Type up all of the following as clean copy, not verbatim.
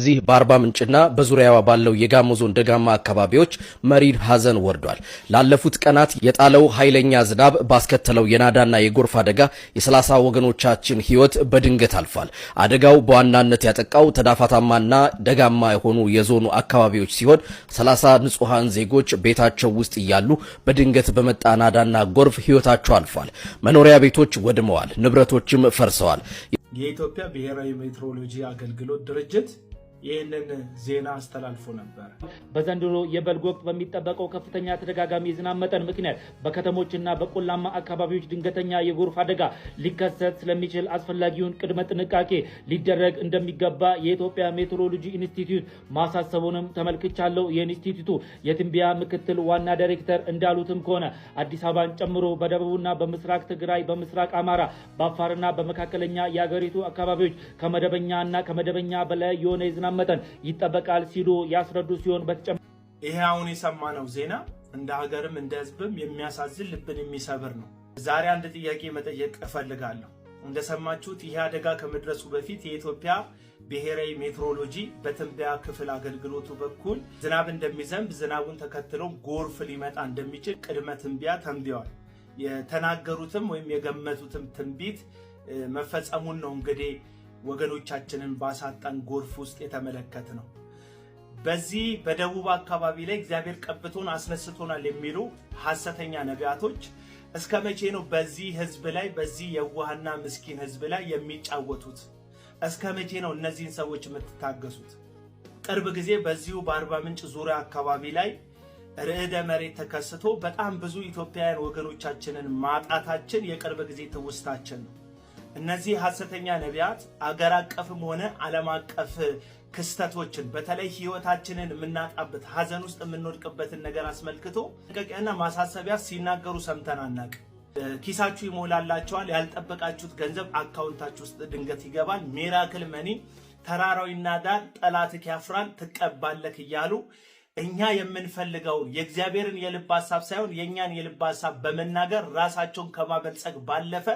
በዚህ በአርባ ምንጭና በዙሪያዋ ባለው የጋሞ ዞን ደጋማ አካባቢዎች መሪር ሐዘን ወርዷል። ላለፉት ቀናት የጣለው ኃይለኛ ዝናብ ባስከተለው የናዳና የጎርፍ አደጋ የ30 ወገኖቻችን ሕይወት በድንገት አልፏል። አደጋው በዋናነት ያጠቃው ተዳፋታማና ደጋማ የሆኑ የዞኑ አካባቢዎች ሲሆን 30 ንጹሃን ዜጎች ቤታቸው ውስጥ እያሉ በድንገት በመጣ ናዳና ጎርፍ ሕይወታቸው አልፏል። መኖሪያ ቤቶች ወድመዋል፣ ንብረቶችም ፈርሰዋል። የኢትዮጵያ ብሔራዊ ሜትሮሎጂ አገልግሎት ድርጅት ይህንን ዜና አስተላልፎ ነበር። በዘንድሮ የበልግ ወቅት በሚጠበቀው ከፍተኛ ተደጋጋሚ የዝናብ መጠን ምክንያት በከተሞችና በቆላማ አካባቢዎች ድንገተኛ የጎርፍ አደጋ ሊከሰት ስለሚችል አስፈላጊውን ቅድመ ጥንቃቄ ሊደረግ እንደሚገባ የኢትዮጵያ ሜትሮሎጂ ኢንስቲትዩት ማሳሰቡንም ተመልክቻለሁ። የኢንስቲትዩቱ የትንበያ ምክትል ዋና ዳይሬክተር እንዳሉትም ከሆነ አዲስ አበባን ጨምሮ በደቡብና በምስራቅ ትግራይ፣ በምስራቅ አማራ፣ በአፋርና በመካከለኛ የሀገሪቱ አካባቢዎች ከመደበኛና ከመደበኛ በላይ የሆነ የዝናብ መጠን ይጠበቃል ሲሉ ያስረዱ ሲሆን ይሄ አሁን የሰማነው ዜና እንደ ሀገርም እንደ ሕዝብም የሚያሳዝን ልብን የሚሰብር ነው። ዛሬ አንድ ጥያቄ መጠየቅ እፈልጋለሁ። እንደሰማችሁት ይሄ አደጋ ከመድረሱ በፊት የኢትዮጵያ ብሔራዊ ሜትሮሎጂ በትንበያ ክፍል አገልግሎቱ በኩል ዝናብ እንደሚዘንብ፣ ዝናቡን ተከትሎ ጎርፍ ሊመጣ እንደሚችል ቅድመ ትንበያ ተንብየዋል። የተናገሩትም ወይም የገመቱትም ትንቢት መፈጸሙን ነው እንግዲህ ወገኖቻችንን ባሳጣን ጎርፍ ውስጥ የተመለከተ ነው። በዚህ በደቡብ አካባቢ ላይ እግዚአብሔር ቀብቶን አስነስቶናል የሚሉ ሐሰተኛ ነቢያቶች እስከ መቼ ነው በዚህ ህዝብ ላይ በዚህ የዋህና ምስኪን ህዝብ ላይ የሚጫወቱት? እስከ መቼ ነው እነዚህን ሰዎች የምትታገሱት? ቅርብ ጊዜ በዚሁ በአርባ ምንጭ ዙሪያ አካባቢ ላይ ርዕደ መሬት ተከስቶ በጣም ብዙ ኢትዮጵያውያን ወገኖቻችንን ማጣታችን የቅርብ ጊዜ ትውስታችን ነው። እነዚህ ሐሰተኛ ነቢያት አገር አቀፍም ሆነ ዓለም አቀፍ ክስተቶችን በተለይ ህይወታችንን የምናጣበት ሐዘን ውስጥ የምንወድቅበትን ነገር አስመልክቶ ጥንቃቄና ማሳሰቢያ ሲናገሩ ሰምተን አናውቅም። ኪሳችሁ ይሞላላችኋል፣ ያልጠበቃችሁት ገንዘብ አካውንታችሁ ውስጥ ድንገት ይገባል፣ ሚራክል መኒ፣ ተራራው ይናዳል፣ ጠላትህ ያፍራል፣ ትቀባለህ እያሉ እኛ የምንፈልገውን የእግዚአብሔርን የልብ ሐሳብ ሳይሆን የኛን የልብ ሐሳብ በመናገር ራሳቸውን ከማበልጸግ ባለፈ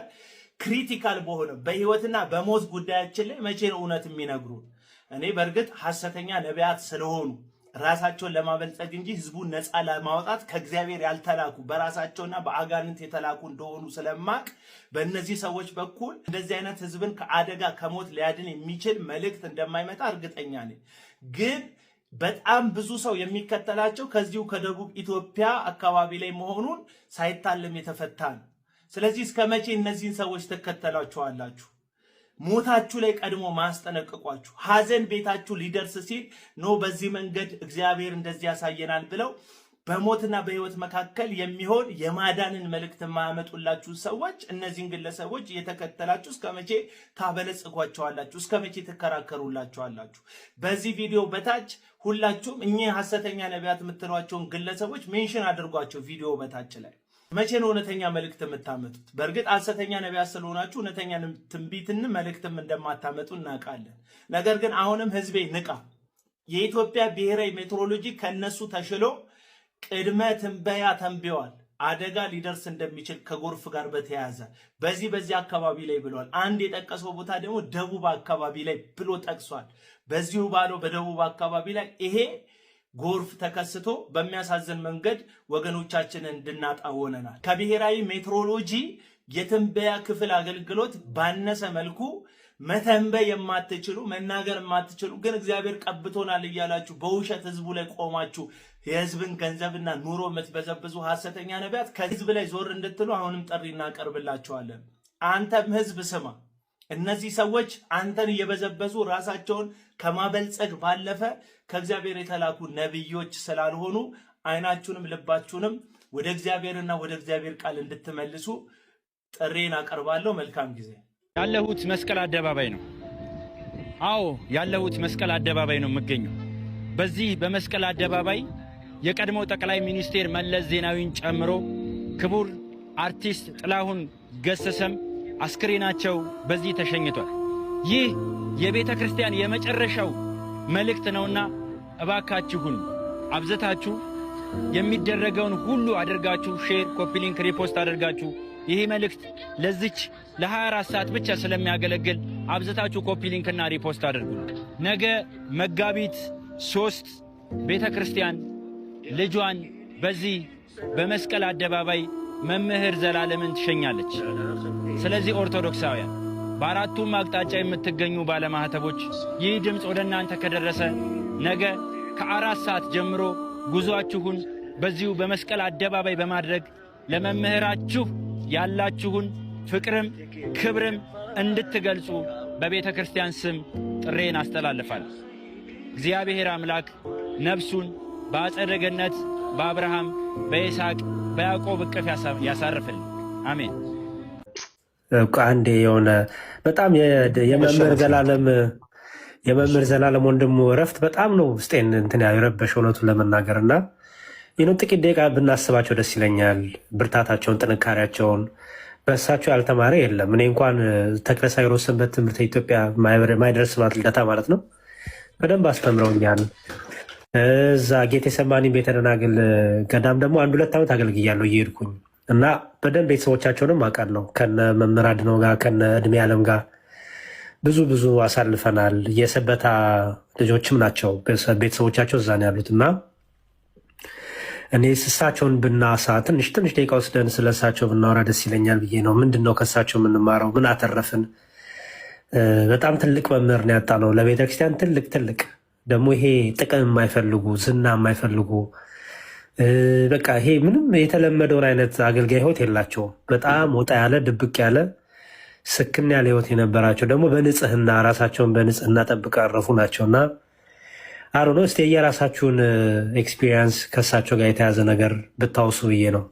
ክሪቲካል በሆነ በህይወትና በሞት ጉዳያችን ላይ መቼ ነው እውነት የሚነግሩን? እኔ በእርግጥ ሐሰተኛ ነቢያት ስለሆኑ ራሳቸውን ለማበልጸግ እንጂ ህዝቡን ነፃ ለማውጣት ከእግዚአብሔር ያልተላኩ በራሳቸውና በአጋንንት የተላኩ እንደሆኑ ስለማቅ በእነዚህ ሰዎች በኩል እንደዚህ አይነት ህዝብን ከአደጋ ከሞት ሊያድን የሚችል መልእክት እንደማይመጣ እርግጠኛ ነኝ። ግን በጣም ብዙ ሰው የሚከተላቸው ከዚሁ ከደቡብ ኢትዮጵያ አካባቢ ላይ መሆኑን ሳይታለም የተፈታ ነው። ስለዚህ እስከ መቼ እነዚህን ሰዎች ተከተላችኋላችሁ? ሞታችሁ ላይ ቀድሞ ማስጠነቅቋችሁ ሐዘን ቤታችሁ ሊደርስ ሲል ነው በዚህ መንገድ እግዚአብሔር እንደዚህ ያሳየናል ብለው በሞትና በህይወት መካከል የሚሆን የማዳንን መልእክት ማያመጡላችሁ ሰዎች እነዚህን ግለሰቦች እየተከተላችሁ እስከ መቼ ታበለጽጓቸዋላችሁ? እስከ መቼ ትከራከሩላችኋላችሁ? በዚህ ቪዲዮ በታች ሁላችሁም እኚህ ሐሰተኛ ነቢያት የምትሏቸውን ግለሰቦች ሜንሽን አድርጓቸው ቪዲዮ በታች ላይ። መቼ ነው እውነተኛ መልእክት የምታመጡት? በእርግጥ ሐሰተኛ ነቢያት ስለሆናችሁ እውነተኛ ትንቢትን መልእክትም እንደማታመጡ እናውቃለን። ነገር ግን አሁንም ህዝቤ ንቃ። የኢትዮጵያ ብሔራዊ ሜትሮሎጂ ከነሱ ተሽሎ ቅድመ ትንበያ ተንብየዋል። አደጋ ሊደርስ እንደሚችል ከጎርፍ ጋር በተያያዘ በዚህ አካባቢ ላይ ብሏል። አንድ የጠቀሰው ቦታ ደግሞ ደቡብ አካባቢ ላይ ብሎ ጠቅሷል። በዚሁ ባለው በደቡብ አካባቢ ላይ ይሄ ጎርፍ ተከስቶ በሚያሳዝን መንገድ ወገኖቻችንን እንድናጣ ሆነናል። ከብሔራዊ ሜትሮሎጂ የትንበያ ክፍል አገልግሎት ባነሰ መልኩ መተንበይ የማትችሉ መናገር የማትችሉ ግን እግዚአብሔር ቀብቶናል እያላችሁ በውሸት ህዝቡ ላይ ቆማችሁ የህዝብን ገንዘብና ኑሮ የምትበዘብዙ ሐሰተኛ ነቢያት ከህዝብ ላይ ዞር እንድትሉ አሁንም ጥሪ እናቀርብላችኋለን። አንተም ህዝብ ስማ። እነዚህ ሰዎች አንተን እየበዘበዙ ራሳቸውን ከማበልጸግ ባለፈ ከእግዚአብሔር የተላኩ ነብዮች ስላልሆኑ አይናችሁንም ልባችሁንም ወደ እግዚአብሔርና ወደ እግዚአብሔር ቃል እንድትመልሱ ጥሪን አቀርባለሁ። መልካም ጊዜ። ያለሁት መስቀል አደባባይ ነው። አዎ ያለሁት መስቀል አደባባይ ነው የምገኘው። በዚህ በመስቀል አደባባይ የቀድሞው ጠቅላይ ሚኒስቴር መለስ ዜናዊን ጨምሮ ክቡር አርቲስት ጥላሁን ገሰሰም አስክሬናቸው በዚህ ተሸኝቷል። ይህ የቤተ ክርስቲያን የመጨረሻው መልእክት ነውና እባካችሁን አብዝታችሁ የሚደረገውን ሁሉ አድርጋችሁ ሼር፣ ኮፒ ሊንክ፣ ሪፖስት አድርጋችሁ ይህ መልእክት ለዚች ለ24 ሰዓት ብቻ ስለሚያገለግል አብዝታችሁ ኮፒ ሊንክና ሪፖስት አድርጉ። ነገ መጋቢት 3 ቤተ ክርስቲያን ልጇን በዚህ በመስቀል አደባባይ መምህር ዘላለምን ትሸኛለች። ስለዚህ ኦርቶዶክሳውያን በአራቱም አቅጣጫ የምትገኙ ባለማህተቦች ይህ ድምፅ ወደ እናንተ ከደረሰ ነገ ከ4 ሰዓት ጀምሮ ጉዟችሁን በዚሁ በመስቀል አደባባይ በማድረግ ለመምህራችሁ ያላችሁን ፍቅርም ክብርም እንድትገልጹ በቤተ ክርስቲያን ስም ጥሬን አስተላልፋለሁ። እግዚአብሔር አምላክ ነፍሱን በአጸደ ገነት በአብርሃም በይስሐቅ በያዕቆብ እቅፍ ያሳርፍልን። አሜን። አንዴ የሆነ በጣም የመምህር ዘላለም ወንድሙ እረፍት በጣም ነው ውስጤን እንትን የረበሸ እውነቱን ለመናገርና ጥቂት ደቂቃ ብናስባቸው ደስ ይለኛል። ብርታታቸውን፣ ጥንካሬያቸውን በእሳቸው ያልተማረ የለም። እኔ እንኳን ተክለ ሳይሮስ ሰንበት ትምህርት ኢትዮጵያ ማይደርስ ማለት ልደታ ማለት ነው በደንብ አስተምረውኛል። እዛ ጌቴሰማኒ ቤተ ደናግል ገዳም ደግሞ 1-2 ዓመት አገልግያለሁ እየሄድኩኝ እና በደንብ ቤተሰቦቻቸውንም አውቃለሁ። ከነ መምህር አድነው ጋር ከነ እድሜ ዓለም ጋር ብዙ አሳልፈናል። የሰበታ ልጆችም ናቸው ቤተሰቦቻቸው እዛ ነው ያሉት እና እኔ እሳቸውን ብናሳ ትንሽ ደቂቃ ወስደን ስለ እሳቸው ብናወራ ደስ ይለኛል ብዬ ነው። ምንድን ነው ከእሳቸው የምንማረው? ምን አተረፍን? በጣም ትልቅ መምህር ነው ያጣነው ለቤተክርስቲያን። ትልቅ ደግሞ ይሄ ጥቅም የማይፈልጉ ዝና የማይፈልጉ በቃ ይሄ ምንም የተለመደውን አይነት አገልጋይ ህይወት የላቸውም። በጣም ወጣ ያለ ድብቅ ያለ ስክን ያለ ህይወት የነበራቸው ደግሞ በንጽህና ራሳቸውን በንጽህና ጠብቀው ያረፉ ናቸውና አሮ ነው። እስቲ የራሳችሁን ኤክስፒሪየንስ ከእሳቸው ጋር የተያዘ ነገር ብታውሱ ብዬ ነው።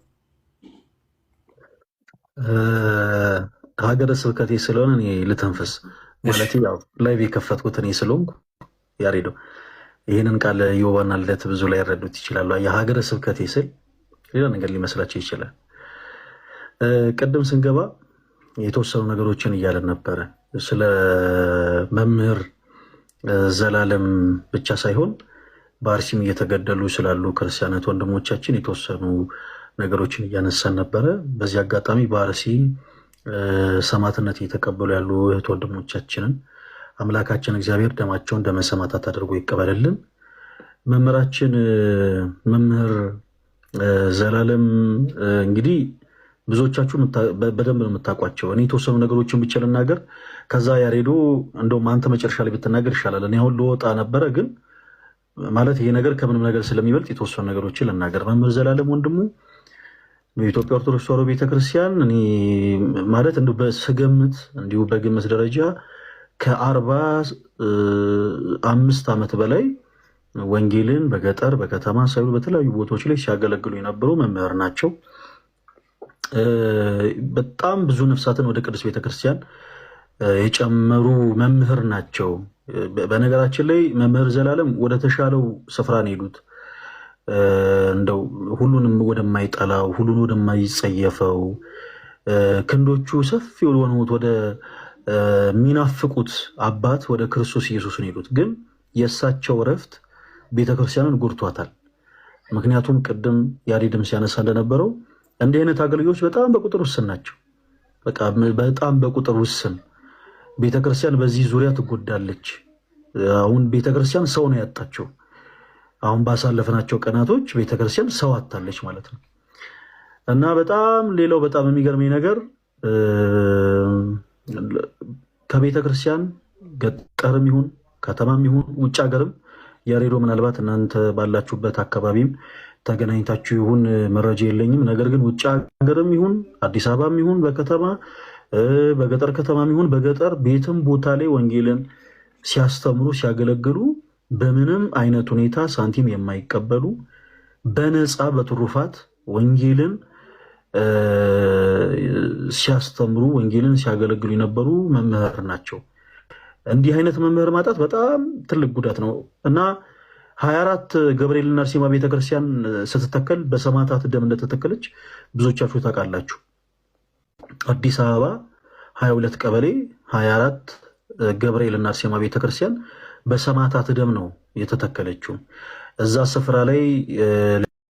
ሀገረ ስብከቴ ስለሆነ እኔ ልተንፈስ ማለት ያው ላይቭ የከፈትኩት እኔ ስለሆንኩ ያሬዶ ይህንን ቃል ዮባና ልደት ብዙ ላይ ያረዱት ይችላሉ። የሀገረ ስብከቴ ስል ሌላ ነገር ሊመስላቸው ይችላል። ቅድም ስንገባ የተወሰኑ ነገሮችን እያለን ነበረ ስለ መምህር ዘላለም ብቻ ሳይሆን በአርሲም እየተገደሉ ስላሉ ክርስቲያናት ወንድሞቻችን የተወሰኑ ነገሮችን እያነሳን ነበረ። በዚህ አጋጣሚ በአርሲ ሰማዕትነት እየተቀበሉ ያሉ እህት ወንድሞቻችንን አምላካችን እግዚአብሔር ደማቸውን ደመ ሰማዕታት አድርጎ ይቀበልልን። መምህራችን መምህር ዘላለም እንግዲህ ብዙዎቻችሁ በደንብ ነው የምታውቋቸው። እኔ የተወሰኑ ነገሮችን ብቻ ልናገር፣ ከዛ ያሬዶ እንደውም አንተ መጨረሻ ላይ ብትናገር ይሻላል። እኔ አሁን ልወጣ ነበረ፣ ግን ማለት ይሄ ነገር ከምንም ነገር ስለሚበልጥ የተወሰኑ ነገሮችን ልናገር። መምህር ዘላለም ወንድሙ በኢትዮጵያ ኦርቶዶክስ ተዋሕዶ ቤተክርስቲያን እኔ ማለት እንዲሁ በስገምት እንዲሁ በግምት ደረጃ ከ45 ዓመት በላይ ወንጌልን በገጠር በከተማ ሳይሆን በተለያዩ ቦታዎች ላይ ሲያገለግሉ የነበሩ መምህር ናቸው። በጣም ብዙ ነፍሳትን ወደ ቅዱስ ቤተክርስቲያን የጨመሩ መምህር ናቸው። በነገራችን ላይ መምህር ዘላለም ወደ ተሻለው ስፍራ ነው ሄዱት። እንደው ሁሉንም ወደማይጠላው ሁሉን ወደማይጸየፈው ክንዶቹ ሰፊ ወደሆኑት ወደ ሚናፍቁት አባት ወደ ክርስቶስ ኢየሱስ ነው ሄዱት። ግን የእሳቸው እረፍት ቤተክርስቲያንን ጎድቷታል። ምክንያቱም ቅድም ያሬድም ሲያነሳ እንደነበረው እንዲህ አይነት አገልጋዮች በጣም በቁጥር ውስን ናቸው። በቃ በጣም በቁጥር ውስን ቤተክርስቲያን በዚህ ዙሪያ ትጎዳለች። አሁን ቤተክርስቲያን ሰው ነው ያጣቸው። አሁን ባሳለፍናቸው ቀናቶች ቤተክርስቲያን ሰው አጣለች ማለት ነው። እና በጣም ሌላው በጣም የሚገርመኝ ነገር ከቤተክርስቲያን ገጠርም ይሁን ከተማም ይሁን ውጭ ሀገርም ያሬዶ ምናልባት እናንተ ባላችሁበት አካባቢም ተገናኝታችሁ ይሁን መረጃ የለኝም። ነገር ግን ውጭ ሀገርም ይሁን አዲስ አበባም ይሁን በከተማ በገጠር ከተማም ይሁን በገጠር ቤትም ቦታ ላይ ወንጌልን ሲያስተምሩ ሲያገለግሉ በምንም አይነት ሁኔታ ሳንቲም የማይቀበሉ በነፃ በትሩፋት ወንጌልን ሲያስተምሩ ወንጌልን ሲያገለግሉ የነበሩ መምህር ናቸው። እንዲህ አይነት መምህር ማጣት በጣም ትልቅ ጉዳት ነው እና 24 ገብርኤልና አርሴማ ቤተክርስቲያን ስትተከል በሰማዕታት ደም እንደተተከለች ብዙዎቻችሁ ታውቃላችሁ። አዲስ አበባ 22 ቀበሌ 24 ገብርኤልና አርሴማ ቤተክርስቲያን በሰማዕታት ደም ነው የተተከለችው። እዛ ስፍራ ላይ